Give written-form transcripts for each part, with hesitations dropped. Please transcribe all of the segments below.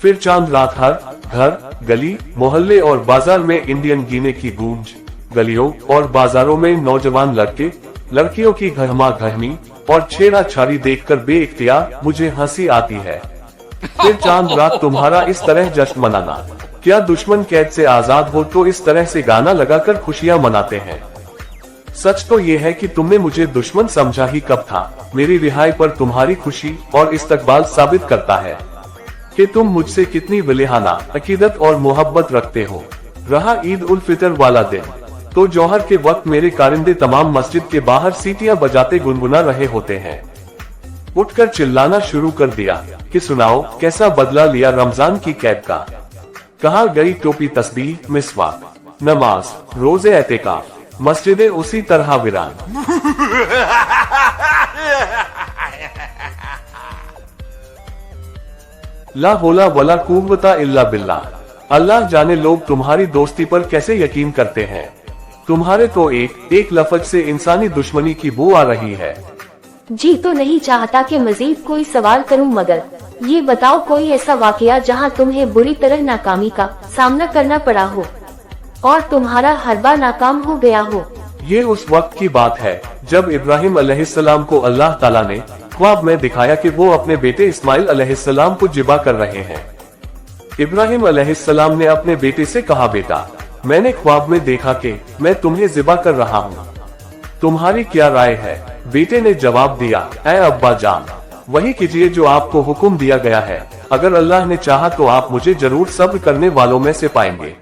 फिर चांद रात हर घर, गली, मोहल्ले और बाजार में इंडियन गीने की गूंज, गलियों और बाजारों में नौजवान लड़के लड़कियों की गहमा गहमी और छेड़ाछाड़ी देखकर बेइख्तियार मुझे हंसी आती है। फिर चांद रात तुम्हारा इस तरह जश्न मनाना, क्या दुश्मन कैद से आजाद हो तो इस तरह से गाना लगाकर खुशियां मनाते हैं। सच तो ये है कि तुमने मुझे दुश्मन समझा ही कब था। मेरी रिहाई पर तुम्हारी खुशी और इस्तकबाल साबित करता है कि तुम मुझसे कितनी वलीहाना अकीदत और मोहब्बत रखते हो। रहा ईद उल फितर वाला दिन, तो जौहर के वक्त मेरे कारिंदे तमाम मस्जिद के बाहर सीटियां बजाते गुनगुना रहे होते हैं। उठकर चिल्लाना शुरू कर दिया कि सुनाओ कैसा बदला लिया रमजान की कैद का। कहाँ गई टोपी, तस्बीह, मिसवाक, नमाज, रोजे, एतेकाफ, मस्जिदें उसी तरह वीरान। ला हौला वला कुव्वता इल्ला बिल्लाह। अल्लाह जाने लोग तुम्हारी दोस्ती पर कैसे यकीन करते हैं। तुम्हारे तो एक लफ्ज से इंसानी दुश्मनी की बू आ रही है। जी तो नहीं चाहता कि मजीद कोई सवाल करूं, मगर ये बताओ कोई ऐसा वाकया जहां तुम्हें बुरी तरह नाकामी का सामना करना पड़ा हो और तुम्हारा हरबा नाकाम हो गया हो। ये उस वक्त की बात है जब इब्राहिम अलैहिस्सलाम को अल्लाह ताला ने ख्वाब में दिखाया कि वो अपने बेटे इस्माइल अलैहिस्सलाम को जिबा कर रहे हैं। इब्राहिम अलैहिस्सलाम ने अपने बेटे से कहा, बेटा मैंने ख्वाब में देखा कि मैं तुम्हें जिबा कर रहा हूँ, तुम्हारी क्या राय है। बेटे ने जवाब दिया, ऐ अब्बा जान, वही कीजिए जो आपको हुक्म दिया गया है। अगर अल्लाह ने चाहा तो आप मुझे जरूर सब्र करने वालों में से पाएंगे।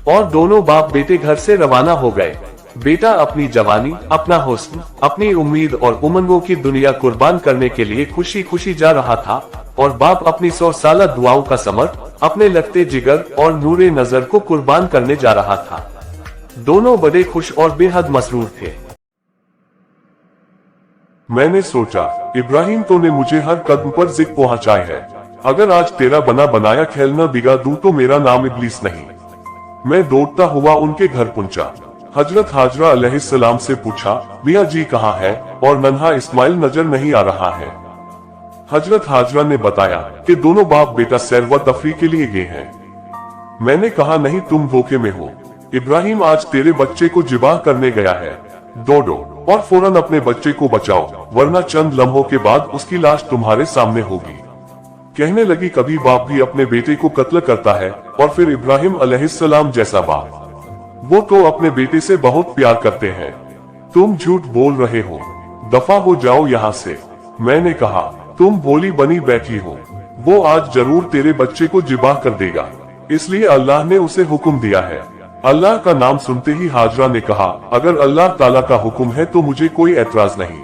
और दोनों बाप बेटे घर से रवाना हो गए। बेटा अपनी जवानी, अपना हुस्न, अपनी उम्मीद और उमंगों की दुनिया कुर्बान करने के लिए खुशी खुशी जा रहा था और बाप अपनी 100 साल दुआओं का समर, अपने लगते जिगर और नूरे नजर को कुर्बान करने जा रहा था। दोनों बड़े खुश और बेहद मसरूर थे। मैंने सोचा, इब्राहिम तो ने मुझे हर कदम पर जिक पहुंचाए है। अगर आज तेरा बना बनाया खेल न बिगा दूं तो मेरा नाम इब्लीस नहीं। मैं दौड़ता हुआ उनके घर पहुंचा। हजरत हाजरा अलैहिस्सलाम से पूछा, मियाँ जी कहाँ है और नन्हा इस्माइल नजर नहीं आ रहा है। हजरत हाजरा ने बताया कि दोनों बाप बेटा सैर व तफरी के लिए गए हैं। मैंने कहा, नहीं, तुम धोखे में हो। इब्राहिम आज तेरे बच्चे को जिबाह करने गया है। दौड़ो और फौरन अपने बच्चे को बचाओ, वरना चंद लम्हों के बाद उसकी लाश तुम्हारे सामने होगी। कहने लगी, कभी बाप भी अपने बेटे को कत्ल करता है और फिर इब्राहिम अलैहिस्सलाम जैसा बाप, वो तो अपने बेटे से बहुत प्यार करते हैं। तुम झूठ बोल रहे हो, दफा हो जाओ यहाँ से। मैंने कहा, तुम भोली बनी बैठी हो, वो आज जरूर तेरे बच्चे को जिबाह कर देगा, इसलिए अल्लाह ने उसे हुक्म दिया है। अल्लाह का नाम सुनते ही हाजरा ने कहा, अगर अल्लाह ताला का हुक्म है तो मुझे कोई एतराज नहीं।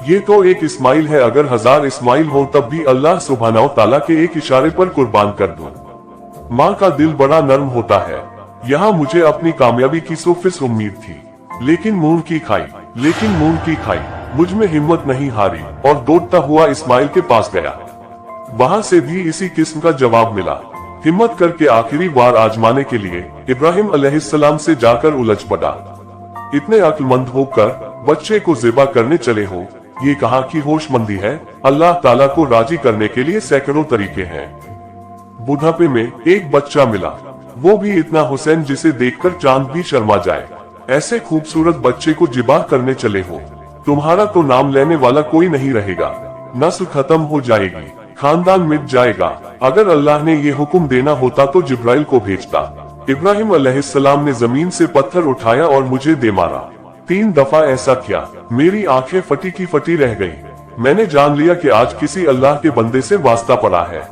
ये तो एक इस्माइल है, अगर 1000 इस्माइल हो तब भी अल्लाह सुब्हानहू ताला के एक इशारे पर कुर्बान कर दूं। माँ का दिल बड़ा नर्म होता है। यहाँ मुझे अपनी कामयाबी की सोफिस उम्मीद थी, लेकिन मूंग की खाई। मुझ में हिम्मत नहीं हारी और दौड़ता हुआ इस्माइल के पास गया। वहाँ से भी इसी किस्म का जवाब मिला। हिम्मत करके आखिरी बार आजमाने के लिए इब्राहिम अलैहिस्सलाम से जाकर उलझ पड़ा। इतने अक्लमंद होकर बच्चे को ज़िबा करने चले हो, ये कहाँ की होशमंदी है। अल्लाह ताला को राजी करने के लिए सैकड़ों तरीके हैं। बुढ़ापे में एक बच्चा मिला, वो भी इतना हुसैन जिसे देखकर चांद भी शर्मा जाए। ऐसे खूबसूरत बच्चे को जिबाह करने चले हो, तुम्हारा तो नाम लेने वाला कोई नहीं रहेगा। नस्ल खत्म हो जाएगी, खानदान मिट जाएगा। अगर अल्लाह ने ये हुक्म देना होता तो जिब्राइल को भेजता। इब्राहिम अलैहिस्सलाम ने जमीन से पत्थर उठाया और मुझे दे मारा। 3 दफा ऐसा किया, मेरी आंखें फटी की फटी रह गईं। मैंने जान लिया कि आज किसी अल्लाह के बंदे से वास्ता पड़ा है।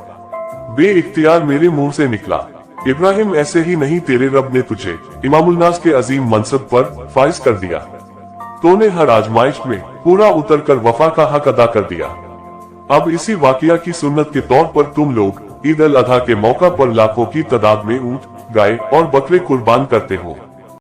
बेइख्तियार मेरे मुंह से निकला, इब्राहिम ऐसे ही नहीं, तेरे रब ने तुझे इमामुल नास के अजीम मनसब पर फाइज कर दिया। तूने हर आजमाइश में पूरा उतरकर वफा का हक अदा कर दिया। अब इसी वाकया की सुन्नत के तौर पर तुम लोग ईद अल अधा के मौका पर लाखों की तादाद में ऊंट, गाय और बकरे कुर्बान करते हो।